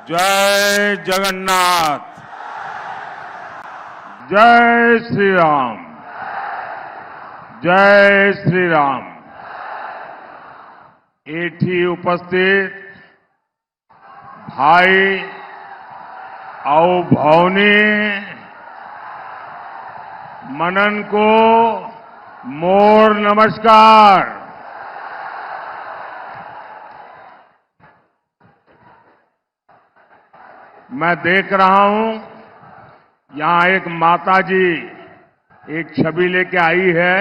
जय जगन्नाथ। जय श्री राम। जय श्री राम। एठी उपस्थित भाई और भौनी मनन को मोर नमस्कार। मैं देख रहा हूं यहां एक माताजी एक छवि लेके आई है।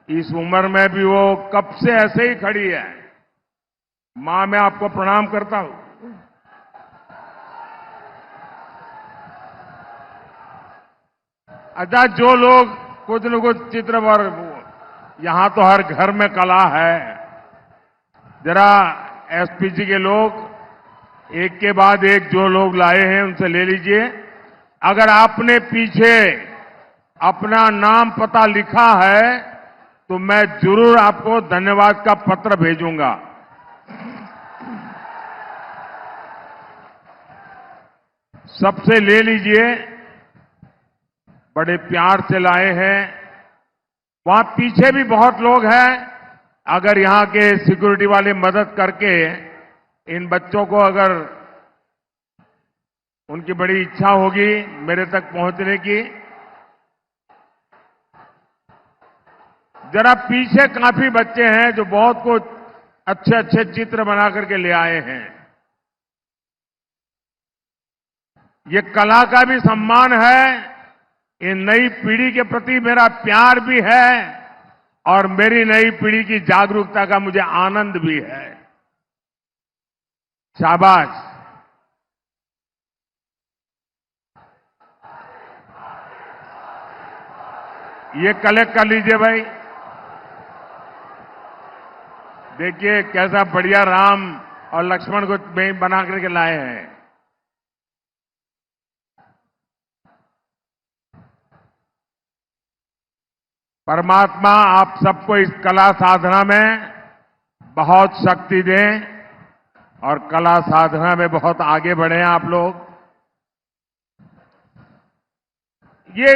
इस उम्र में भी वो कब से ऐसे ही खड़ी है। मां, मैं आपको प्रणाम करता हूं। अच्छा, जो लोग कुछ न कुछ चित्र यहां तो हर घर में कला है। जरा एसपीजी के लोग एक के बाद एक जो लोग लाए हैं उनसे ले लीजिए। अगर आपने पीछे अपना नाम पता लिखा है तो मैं जरूर आपको धन्यवाद का पत्र भेजूंगा। सबसे ले लीजिए। बड़े प्यार से लाए हैं। वहां पीछे भी बहुत लोग हैं। अगर यहां के सिक्योरिटी वाले मदद करके इन बच्चों को, अगर उनकी बड़ी इच्छा होगी मेरे तक पहुंचने की, जरा पीछे काफी बच्चे हैं जो बहुत कुछ अच्छे अच्छे चित्र बना करके ले आए हैं। ये कला का भी सम्मान है। ये नई पीढ़ी के प्रति मेरा प्यार भी है और मेरी नई पीढ़ी की जागरूकता का मुझे आनंद भी है। शाबाश। ये कलेक्ट कर लीजिए भाई। देखिए कैसा बढ़िया राम और लक्ष्मण को बना करके लाए हैं। परमात्मा आप सबको इस कला साधना में बहुत शक्ति दें और कला साधना में बहुत आगे बढ़े आप लोग। ये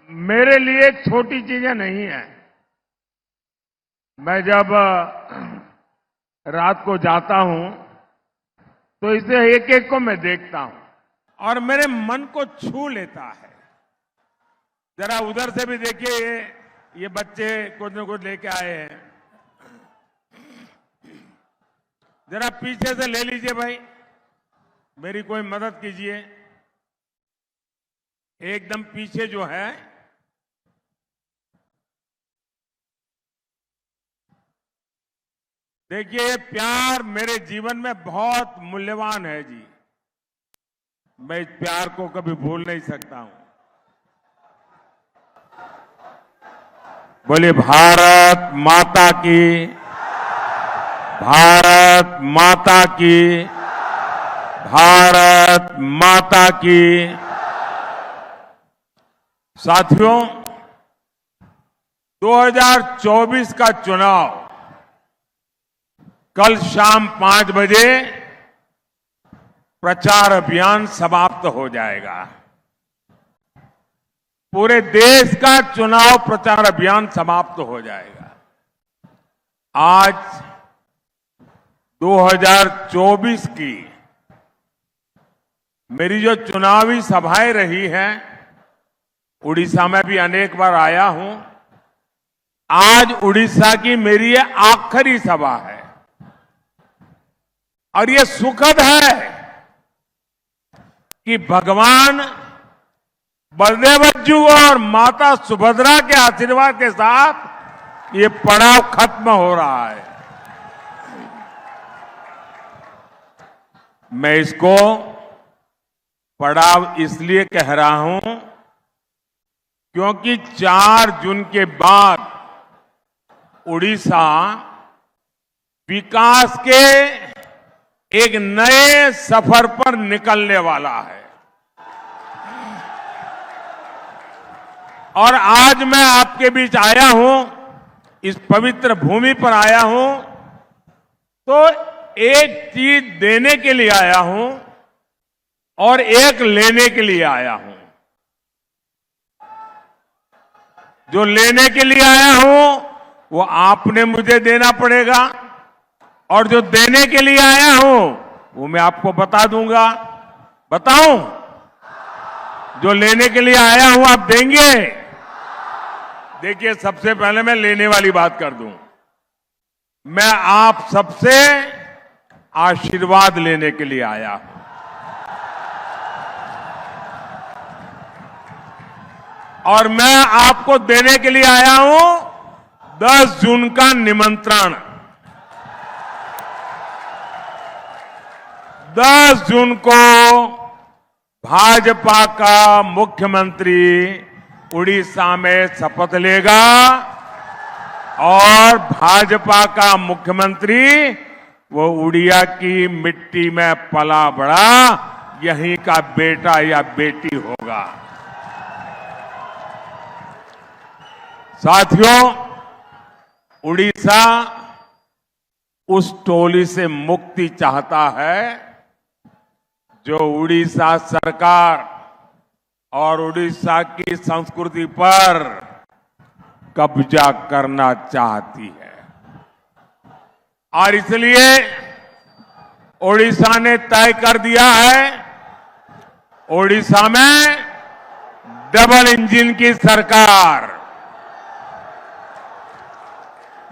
मेरे लिए छोटी चीजें नहीं है। मैं जब रात को जाता हूं तो इसे एक एक को मैं देखता हूं और मेरे मन को छू लेता है। जरा उधर से भी देखिए, ये बच्चे कुछ न कुछ लेके आए हैं। जरा पीछे से ले लीजिए भाई, मेरी कोई मदद कीजिए। एकदम पीछे जो है, देखिए ये प्यार मेरे जीवन में बहुत मूल्यवान है जी। मैं इस प्यार को कभी भूल नहीं सकता हूं। बोलिए भारत माता की। भारत माता की। भारत माता की। साथियों, 2024 का चुनाव कल शाम 5 बजे प्रचार अभियान समाप्त हो जाएगा। पूरे देश का चुनाव प्रचार अभियान समाप्त हो जाएगा। आज 2024 की मेरी जो चुनावी सभाएं रही हैं, उड़ीसा में भी अनेक बार आया हूं। आज उड़ीसा की मेरी ये आखिरी सभा है और ये सुखद है कि भगवान बलदेव जी और माता सुभद्रा के आशीर्वाद के साथ ये पड़ाव खत्म हो रहा है। मैं इसको पड़ाव इसलिए कह रहा हूं क्योंकि 4 जून के बाद उड़ीसा विकास के एक नए सफर पर निकलने वाला है। और आज मैं आपके बीच आया हूं, इस पवित्र भूमि पर आया हूं, तो एक चीज देने के लिए आया हूं और एक लेने के लिए आया हूं। जो लेने के लिए आया हूं वो आपने मुझे देना पड़ेगा और जो देने के लिए आया हूं वो मैं आपको बता दूंगा। बताऊं? जो लेने के लिए आया हूं आप देंगे? देखिए, सबसे पहले मैं लेने वाली बात कर दूं। मैं आप सबसे आशीर्वाद लेने के लिए आया हूं। और मैं आपको देने के लिए आया हूं 10 जून का निमंत्रण। 10 जून को भाजपा का मुख्यमंत्री उड़ीसा में शपथ लेगा और भाजपा का मुख्यमंत्री वो उड़िया की मिट्टी में पला बड़ा यहीं का बेटा या बेटी होगा। साथियों, उड़ीसा उस टोली से मुक्ति चाहता है जो उड़ीसा सरकार और उड़ीसा की संस्कृति पर कब्जा करना चाहती है। और इसलिए उड़ीसा ने तय कर दिया है, उड़ीसा में डबल इंजन की सरकार।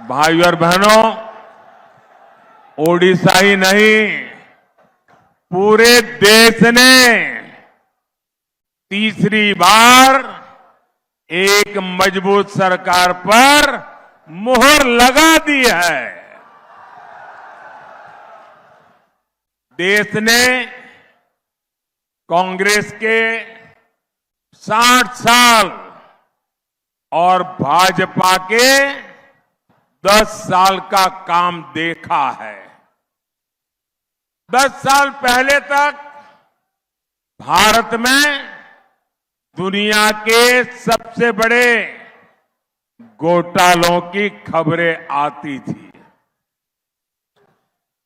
भाइयों और बहनों, ओडिशा ही नहीं, पूरे देश ने तीसरी बार एक मजबूत सरकार पर मुहर लगा दी है। देश ने कांग्रेस के 60 साल और भाजपा के 10 साल का काम देखा है। 10 साल पहले तक भारत में दुनिया के सबसे बड़े घोटालों की खबरें आती थी,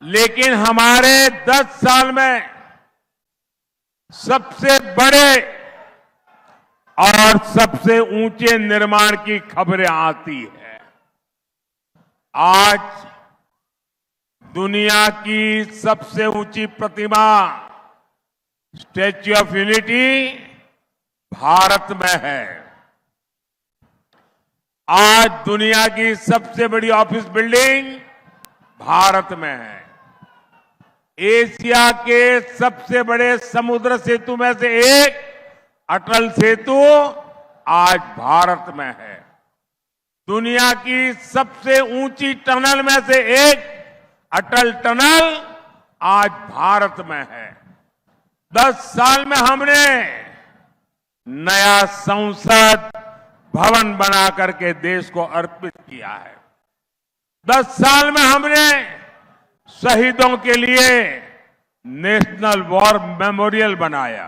लेकिन हमारे 10 साल में सबसे बड़े और सबसे ऊंचे निर्माण की खबरें आती है। आज दुनिया की सबसे ऊंची प्रतिमा स्टैच्यू ऑफ यूनिटी भारत में है। आज दुनिया की सबसे बड़ी ऑफिस बिल्डिंग भारत में है। एशिया के सबसे बड़े समुद्र सेतु में से एक अटल सेतु आज भारत में है। दुनिया की सबसे ऊंची टनल में से एक अटल टनल आज भारत में है। 10 साल में हमने नया संसद भवन बना करके देश को अर्पित किया है। 10 साल में हमने शहीदों के लिए नेशनल वॉर मेमोरियल बनाया।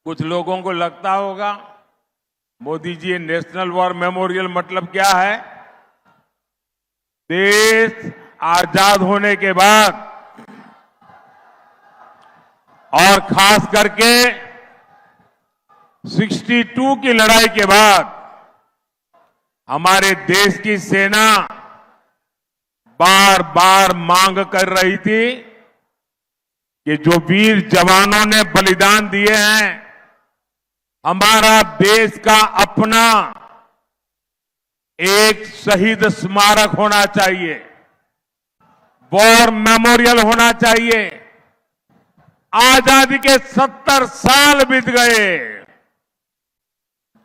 कुछ लोगों को लगता होगा, Modi ji, national war memorial मतलब क्या है? देश आजाद होने के बाद और खास करके 62 की लड़ाई के बाद हमारे देश की सेना बार बार मांग कर रही थी कि जो वीर जवानों ने बलिदान दिए हैं, हमारा देश का अपना एक शहीद स्मारक होना चाहिए, वॉर मेमोरियल होना चाहिए। आजादी के 70 साल बीत गए,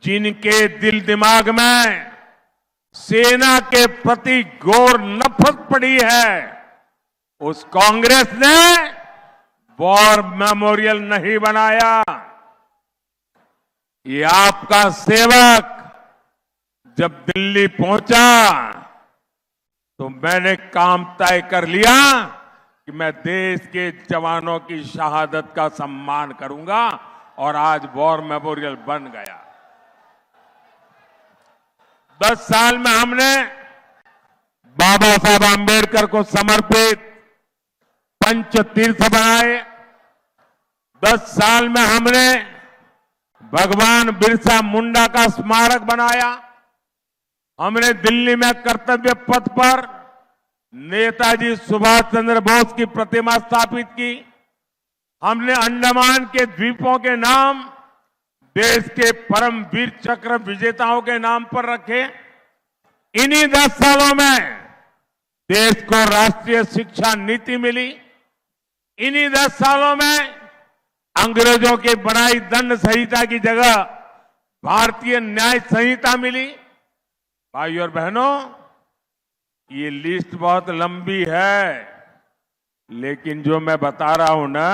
जिनके दिल दिमाग में सेना के प्रति घोर नफरत पड़ी है, उस कांग्रेस ने वॉर मेमोरियल नहीं बनाया। ये आपका सेवक जब दिल्ली पहुंचा तो मैंने काम तय कर लिया कि मैं देश के जवानों की शहादत का सम्मान करूंगा, और आज वॉर मेमोरियल बन गया। 10 साल में हमने बाबा साहब आंबेडकर को समर्पित पंच तीर्थ बनाए। 10 साल में हमने भगवान बिरसा मुंडा का स्मारक बनाया। हमने दिल्ली में कर्तव्य पथ पर नेताजी सुभाष चंद्र बोस की प्रतिमा स्थापित की। हमने अंडमान के द्वीपों के नाम देश के परम वीर चक्र विजेताओं के नाम पर रखे। इन्हीं 10 सालों में देश को राष्ट्रीय शिक्षा नीति मिली। इन्हीं 10 सालों में अंग्रेजों की बनाई दंड संहिता की जगह भारतीय न्याय संहिता मिली। भाइयों और बहनों, ये लिस्ट बहुत लंबी है, लेकिन जो मैं बता रहा हूं ना,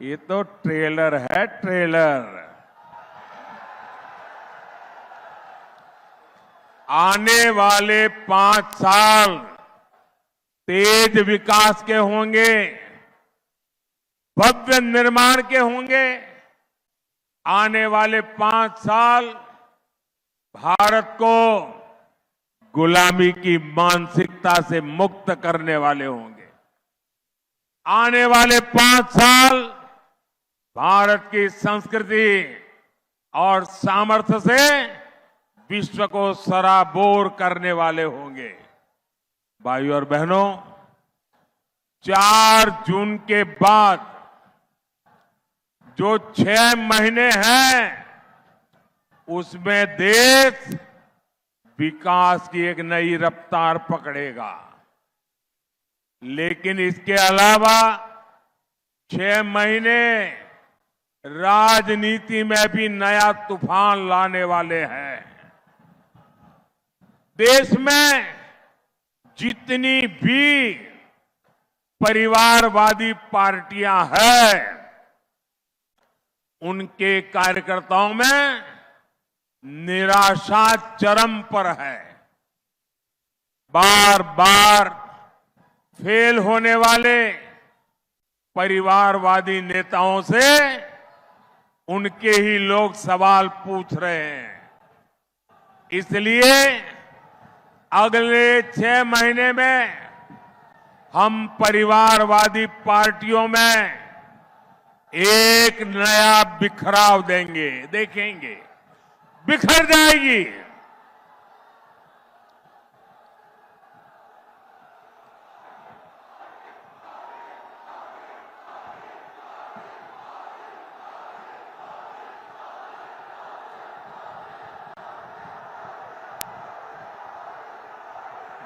ये तो ट्रेलर है, ट्रेलर। आने वाले 5 साल तेज विकास के होंगे, भव्य निर्माण के होंगे। आने वाले 5 साल भारत को गुलामी की मानसिकता से मुक्त करने वाले होंगे। आने वाले 5 साल भारत की संस्कृति और सामर्थ्य से विश्व को सराबोर करने वाले होंगे। भाइयों और बहनों, 4 जून के बाद जो 6 महीने हैं, उसमें देश विकास की एक नई रफ्तार पकड़ेगा। लेकिन इसके अलावा 6 महीने राजनीति में भी नया तूफान लाने वाले हैं। देश में जितनी भी परिवारवादी पार्टियां हैं, उनके कार्यकर्ताओं में निराशा चरम पर है। बार बार फेल होने वाले परिवारवादी नेताओं से उनके ही लोग सवाल पूछ रहे हैं। इसलिए अगले 6 महीने में हम परिवारवादी पार्टियों में एक नया बिखराव देंगे। देखेंगे, बिखर जाएगी।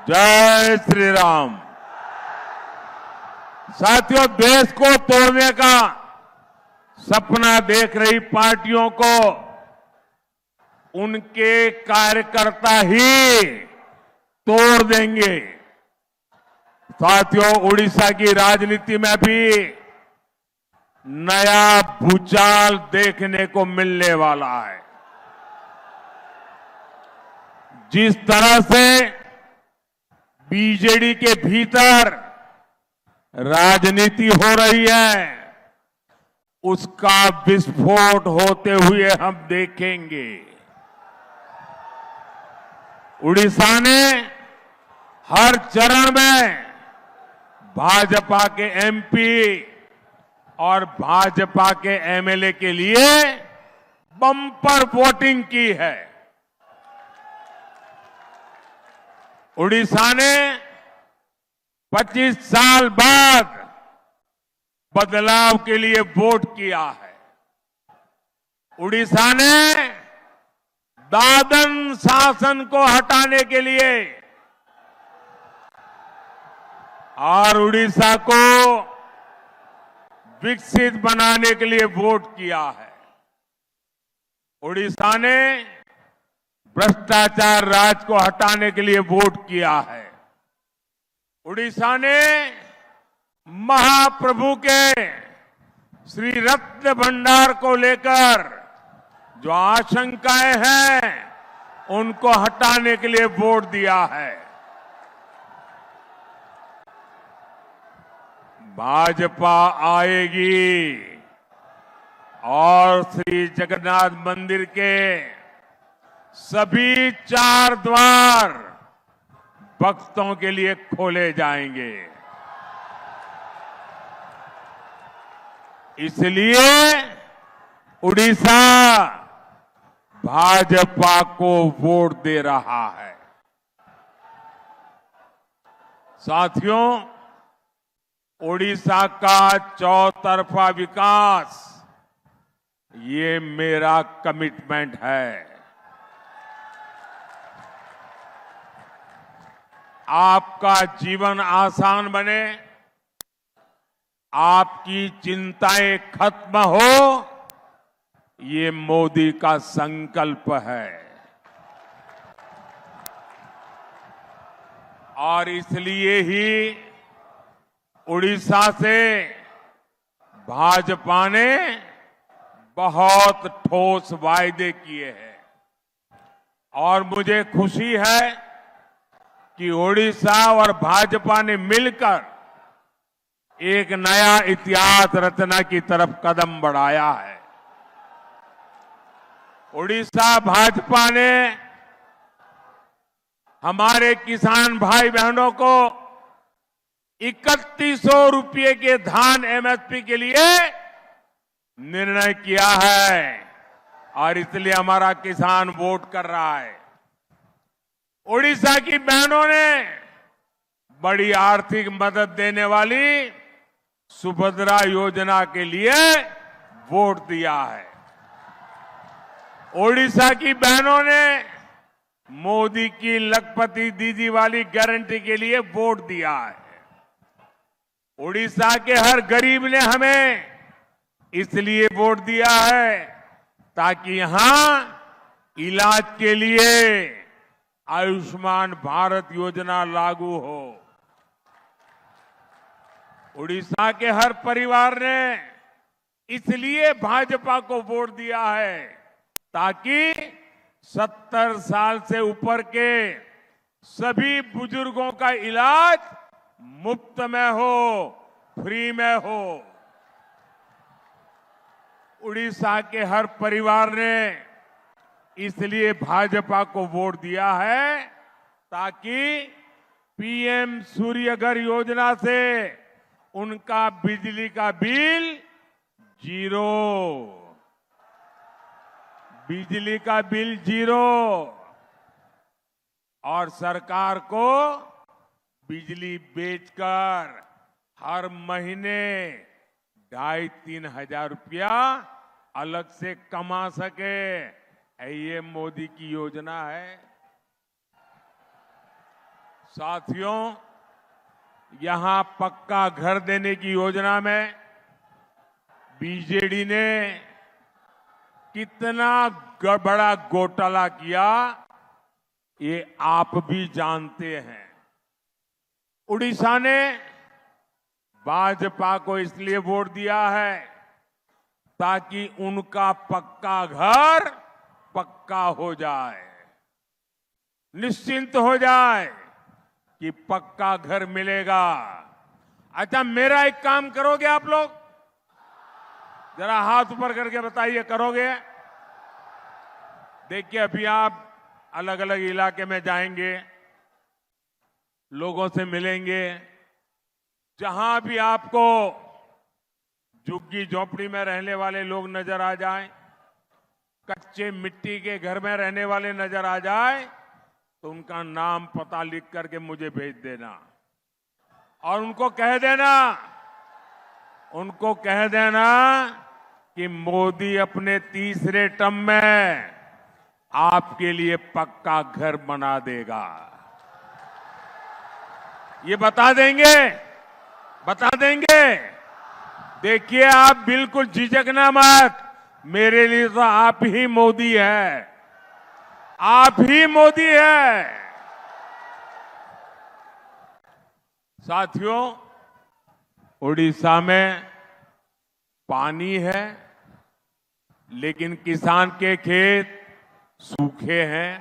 जय श्री राम। साथियों, देश को तोड़ने का सपना देख रही पार्टियों को उनके कार्यकर्ता ही तोड़ देंगे। साथियों, उड़ीसा की राजनीति में भी नया भूचाल देखने को मिलने वाला है। जिस तरह से बीजेडी के भीतर राजनीति हो रही है, उसका विस्फोट होते हुए हम देखेंगे। उड़ीसा ने हर चरण में भाजपा के एमपी और भाजपा के एमएलए के लिए बम्पर वोटिंग की है। उड़ीसा ने 25 साल बाद बदलाव के लिए वोट किया है। उड़ीसा ने दादन शासन को हटाने के लिए और उड़ीसा को विकसित बनाने के लिए वोट किया है। उड़ीसा ने भ्रष्टाचार राज को हटाने के लिए वोट किया है। उड़ीसा ने महाप्रभु के श्री रत्न भंडार को लेकर जो आशंकाएं हैं, उनको हटाने के लिए वोट दिया है। भाजपा आएगी और श्री जगन्नाथ मंदिर के सभी 4 द्वार भक्तों के लिए खोले जाएंगे। इसलिए उड़ीसा भाजपा को वोट दे रहा है। साथियों, उड़ीसा का चौतरफा विकास ये मेरा कमिटमेंट है। आपका जीवन आसान बने, आपकी चिंताएं खत्म हो, ये मोदी का संकल्प है। और इसलिए ही उड़ीसा से भाजपा ने बहुत ठोस वायदे किए हैं और मुझे खुशी है कि उड़ीसा और भाजपा ने मिलकर एक नया इतिहास रचना की तरफ कदम बढ़ाया है। उड़ीसा भाजपा ने हमारे किसान भाई बहनों को 3100 रुपये के धान एमएसपी के लिए निर्णय किया है और इसलिए हमारा किसान वोट कर रहा है। उड़ीसा की बहनों ने बड़ी आर्थिक मदद देने वाली सुभद्रा योजना के लिए वोट दिया है। उड़ीसा की बहनों ने मोदी की लखपति दीदी वाली गारंटी के लिए वोट दिया है। उड़ीसा के हर गरीब ने हमें इसलिए वोट दिया है ताकि यहां इलाज के लिए आयुष्मान भारत योजना लागू हो। उड़ीसा के हर परिवार ने इसलिए भाजपा को वोट दिया है ताकि 70 साल से ऊपर के सभी बुजुर्गों का इलाज मुफ्त में हो, फ्री में हो। उड़ीसा के हर परिवार ने इसलिए भाजपा को वोट दिया है ताकि पीएम सूर्यघर योजना से उनका बिजली का बिल जीरो, बिजली का बिल जीरो और सरकार को बिजली बेचकर हर महीने 2,500-3 हजार रुपया अलग से कमा सके, ये मोदी की योजना है। साथियों, यहां पक्का घर देने की योजना में बीजेडी ने कितना बड़ा घोटाला किया ये आप भी जानते हैं। उड़ीसा ने भाजपा को इसलिए वोट दिया है ताकि उनका पक्का घर पक्का हो जाए, निश्चिंत हो जाए कि पक्का घर मिलेगा। अच्छा, मेरा एक काम करोगे आप लोग? जरा हाथ ऊपर करके बताइए, करोगे? देखिए, अभी आप अलग अलग इलाके में जाएंगे, लोगों से मिलेंगे, जहां भी आपको झुग्गी झोपड़ी में रहने वाले लोग नजर आ जाएं, कच्चे मिट्टी के घर में रहने वाले नजर आ जाए तो उनका नाम पता लिख करके मुझे भेज देना और उनको कह देना कि मोदी अपने तीसरे टर्म में आपके लिए पक्का घर बना देगा। ये बता देंगे। देखिए, आप बिल्कुल झिझकना मत, मेरे लिए तो आप ही मोदी है, आप ही मोदी है। साथियों, उड़ीसा में पानी है लेकिन किसान के खेत सूखे हैं।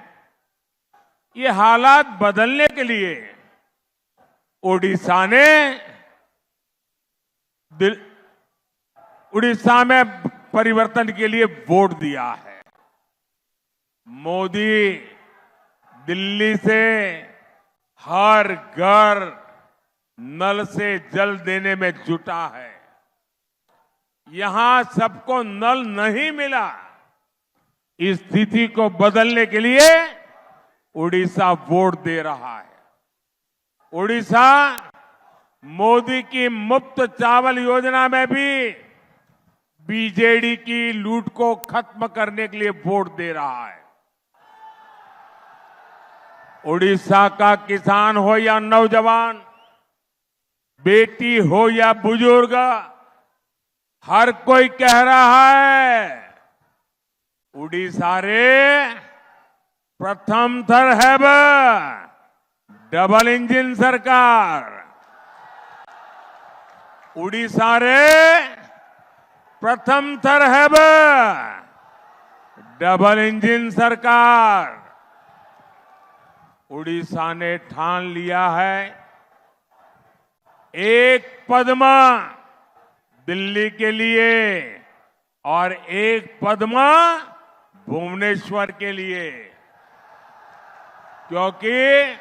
ये हालात बदलने के लिए उड़ीसा में परिवर्तन के लिए वोट दिया है। मोदी दिल्ली से हर घर नल से जल देने में जुटा है। यहां सबको नल नहीं मिला। इस स्थिति को बदलने के लिए उड़ीसा वोट दे रहा है। उड़ीसा मोदी की मुफ्त चावल योजना में भी बीजेडी की लूट को खत्म करने के लिए वोट दे रहा है। उड़ीसा का किसान हो या नौजवान, बेटी हो या बुजुर्ग, हर कोई कह रहा है उड़ीसा रे प्रथम थर है डबल इंजन सरकार। उड़ीसा रे प्रथम थर है डबल इंजन सरकार। उड़ीसा ने ठान लिया है एक पद्मा दिल्ली के लिए और एक पद्मा भुवनेश्वर के लिए, क्योंकि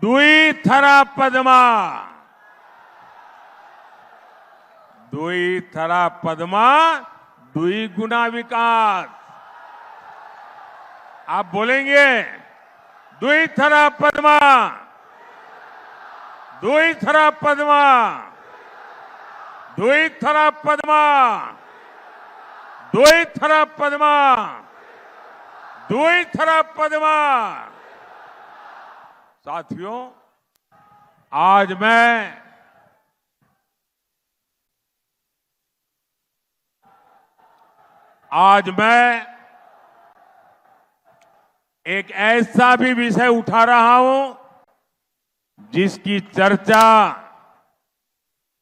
दुई थरा पद्मा, दुई थरा पद्मा दुई गुना विकास। आप बोलेंगे दुई थरा पद्मा, दुई थरा पद्मा, दुई थरा पद्मा, दुई थरा पद्मा, दुई थरा पद्मा। साथियों, आज मैं एक ऐसा भी विषय उठा रहा हूं जिसकी चर्चा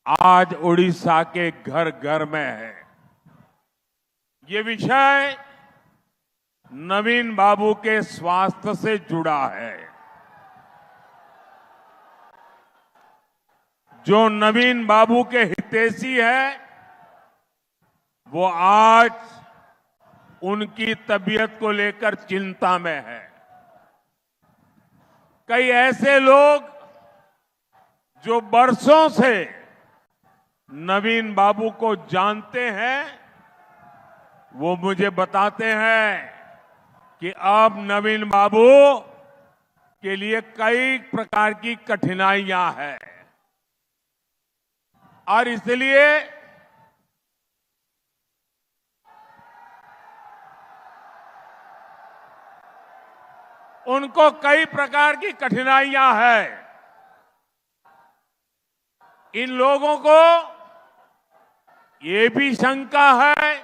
आज उड़ीसा के घर घर में है। ये विषय नवीन बाबू के स्वास्थ्य से जुड़ा है। जो नवीन बाबू के हितैषी है, वो आज उनकी तबीयत को लेकर चिंता में है। कई ऐसे लोग जो बरसों से नवीन बाबू को जानते हैं, वो मुझे बताते हैं कि अब नवीन बाबू के लिए कई प्रकार की कठिनाइयां हैं और इसलिए उनको कई प्रकार की कठिनाइयां हैं। इन लोगों को ये भी शंका है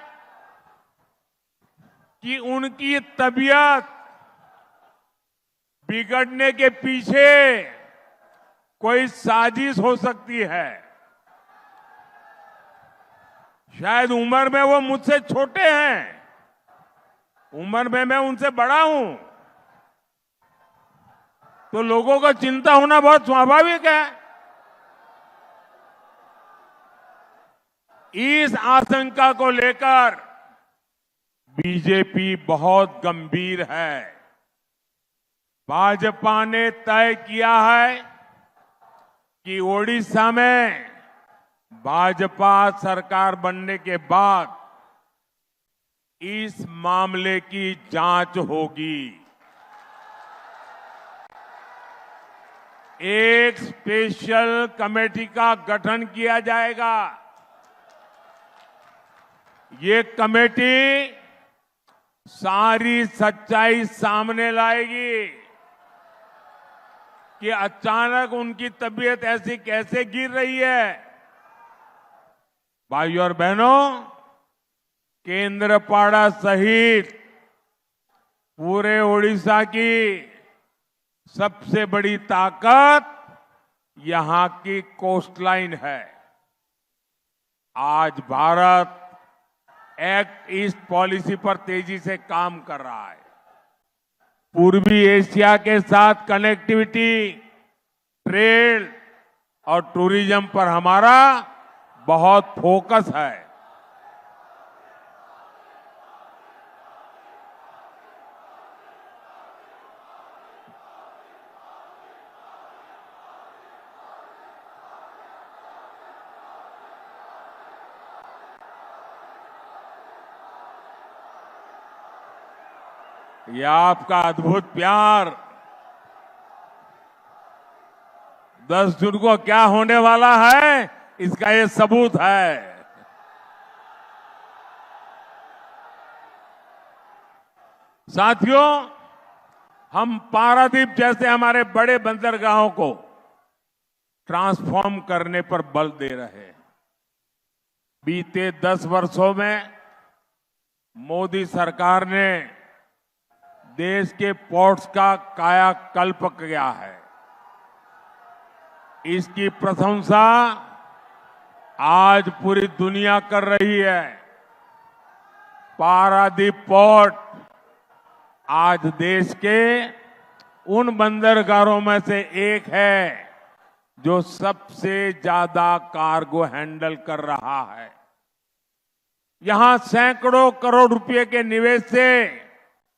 कि उनकी तबीयत बिगड़ने के पीछे कोई साजिश हो सकती है। शायद उम्र में वो मुझसे छोटे हैं, उम्र में मैं उनसे बड़ा हूं, तो लोगों को चिंता होना बहुत स्वाभाविक है। इस आशंका को लेकर बीजेपी बहुत गंभीर है। भाजपा ने तय किया है कि ओडिशा में भाजपा सरकार बनने के बाद इस मामले की जांच होगी। एक स्पेशल कमेटी का गठन किया जाएगा। ये कमेटी सारी सच्चाई सामने लाएगी कि अचानक उनकी तबीयत ऐसी कैसे गिर रही है। भाइयों और बहनों, केंद्रपाड़ा सहित पूरे ओडिशा की सबसे बड़ी ताकत यहां की कोस्टलाइन है। आज भारत एक्ट ईस्ट पॉलिसी पर तेजी से काम कर रहा है। पूर्वी एशिया के साथ कनेक्टिविटी, ट्रेड और टूरिज्म पर हमारा बहुत फोकस है। ये आपका अद्भुत प्यार 10 जून को क्या होने वाला है, इसका ये सबूत है। साथियों, हम पारादीप जैसे हमारे बड़े बंदरगाहों को ट्रांसफॉर्म करने पर बल दे रहे हैं। बीते 10 वर्षों में मोदी सरकार ने देश के पोर्ट्स का कायाकल्प किया है। इसकी प्रशंसा आज पूरी दुनिया कर रही है। पारादीप पोर्ट आज देश के उन बंदरगाहों में से एक है जो सबसे ज्यादा कार्गो हैंडल कर रहा है। यहां सैकड़ों करोड़ रुपए के निवेश से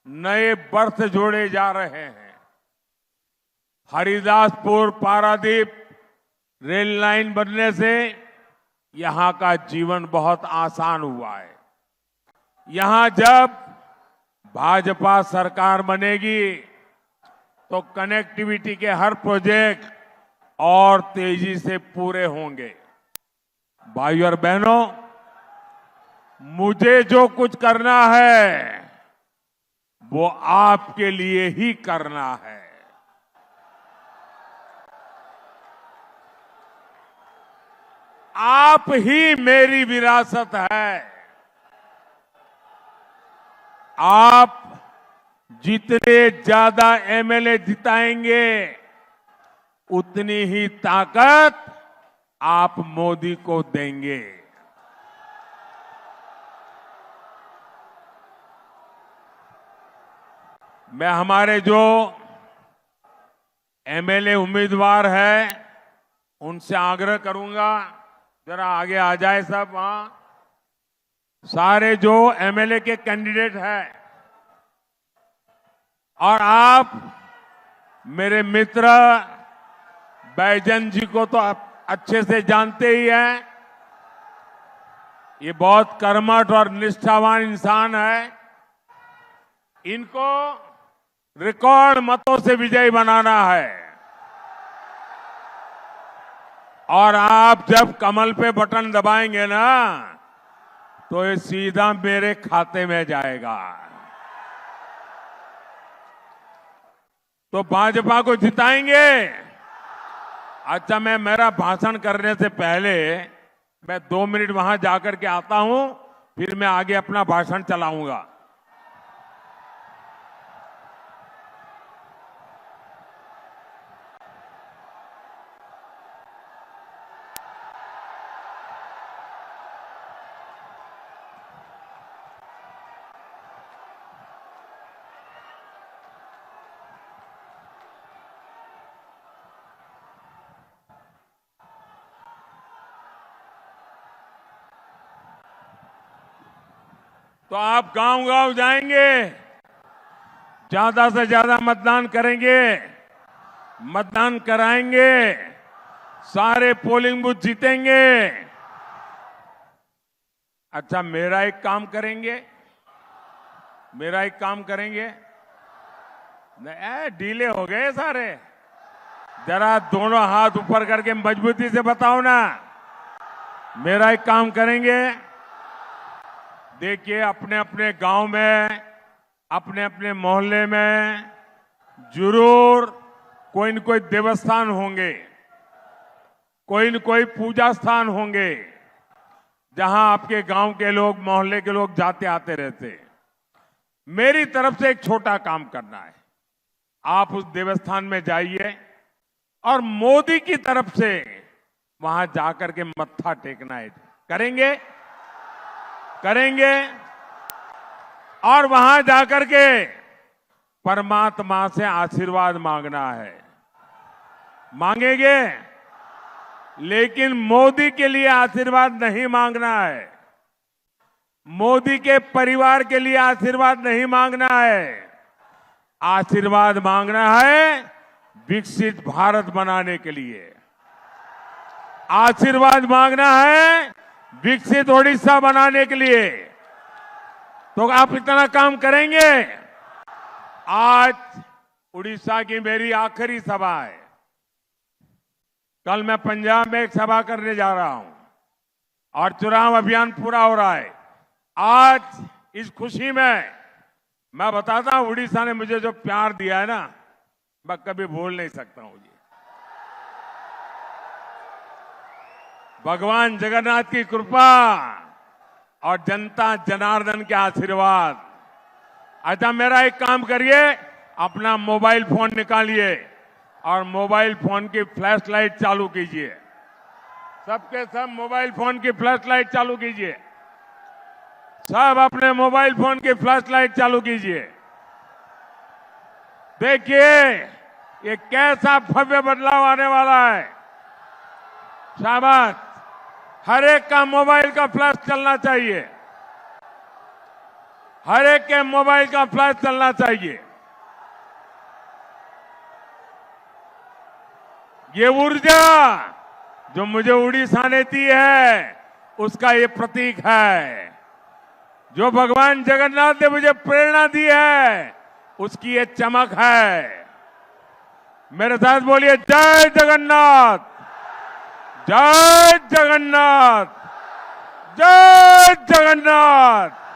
नए बर्थ जोड़े जा रहे हैं। हरिदासपुर पारादीप रेल लाइन बनने से यहां का जीवन बहुत आसान हुआ है। यहां जब भाजपा सरकार बनेगी तो कनेक्टिविटी के हर प्रोजेक्ट और तेजी से पूरे होंगे। भाइयों और बहनों, मुझे जो कुछ करना है वो आपके लिए ही करना है। आप ही मेरी विरासत है। आप जितने ज्यादा एमएलए जिताएंगे उतनी ही ताकत आप मोदी को देंगे। मैं हमारे जो एमएलए उम्मीदवार हैं उनसे आग्रह करूंगा, जरा आगे आ जाए सब। वहां सारे जो एमएलए के कैंडिडेट हैं, और आप मेरे मित्र बैजन जी को तो आप अच्छे से जानते ही हैं। ये बहुत कर्मठ और निष्ठावान इंसान है। इनको रिकॉर्ड मतों से विजयी बनाना है। और आप जब कमल पे बटन दबाएंगे ना तो ये सीधा मेरे खाते में जाएगा। तो भाजपा को जिताएंगे। अच्छा, मैं मेरा भाषण करने से पहले मैं 2 मिनट वहां जाकर के आता हूं, फिर मैं आगे अपना भाषण चलाऊंगा। तो आप गांव-गांव जाएंगे, ज्यादा से ज्यादा मतदान करेंगे, मतदान कराएंगे, सारे पोलिंग बूथ जीतेंगे। अच्छा, मेरा एक काम करेंगे, ढीले हो गए सारे। जरा दोनों हाथ ऊपर करके मजबूती से बताओ ना। मेरा एक काम करेंगे। देखिए, अपने अपने गांव में, अपने अपने मोहल्ले में जरूर कोई न कोई देवस्थान होंगे, कोई न कोई पूजा स्थान होंगे जहां आपके गांव के लोग, मोहल्ले के लोग जाते आते रहते। मेरी तरफ से एक छोटा काम करना है। आप उस देवस्थान में जाइए और मोदी की तरफ से वहां जाकर के मत्था टेकना है। करेंगे और वहां जाकर के परमात्मा से आशीर्वाद मांगना है। मांगेंगे, लेकिन मोदी के लिए आशीर्वाद नहीं मांगना है। मोदी के परिवार के लिए आशीर्वाद नहीं मांगना है। आशीर्वाद मांगना है विकसित भारत बनाने के लिए। आशीर्वाद मांगना है विकसित ओडिशा बनाने के लिए। तो आप इतना काम करेंगे? आज उड़ीसा की मेरी आखिरी सभा है। कल मैं पंजाब में एक सभा करने जा रहा हूं और चुनाव अभियान पूरा हो रहा है। आज इस खुशी में मैं बताता हूं, उड़ीसा ने मुझे जो प्यार दिया है ना, मैं कभी भूल नहीं सकता हूं। जी, भगवान जगन्नाथ की कृपा और जनता जनार्दन के आशीर्वाद। अच्छा, मेरा एक काम करिए, अपना मोबाइल फोन निकालिए और मोबाइल फोन की फ्लैश लाइट चालू कीजिए। सबके सब मोबाइल फोन की फ्लैश लाइट चालू कीजिए। सब अपने मोबाइल फोन की फ्लैश लाइट चालू कीजिए। देखिए ये कैसा भव्य बदलाव आने वाला है। शाबाश, हर एक का मोबाइल का फ्लैश चलना चाहिए। हर एक के मोबाइल का फ्लैश चलना चाहिए। ये ऊर्जा जो मुझे उड़ीसा ने दी है, उसका ये प्रतीक है। जो भगवान जगन्नाथ ने मुझे प्रेरणा दी है, उसकी ये चमक है। मेरे साथ बोलिए, जय जगन्नाथ, जय जगन्नाथ, जय जगन्नाथ।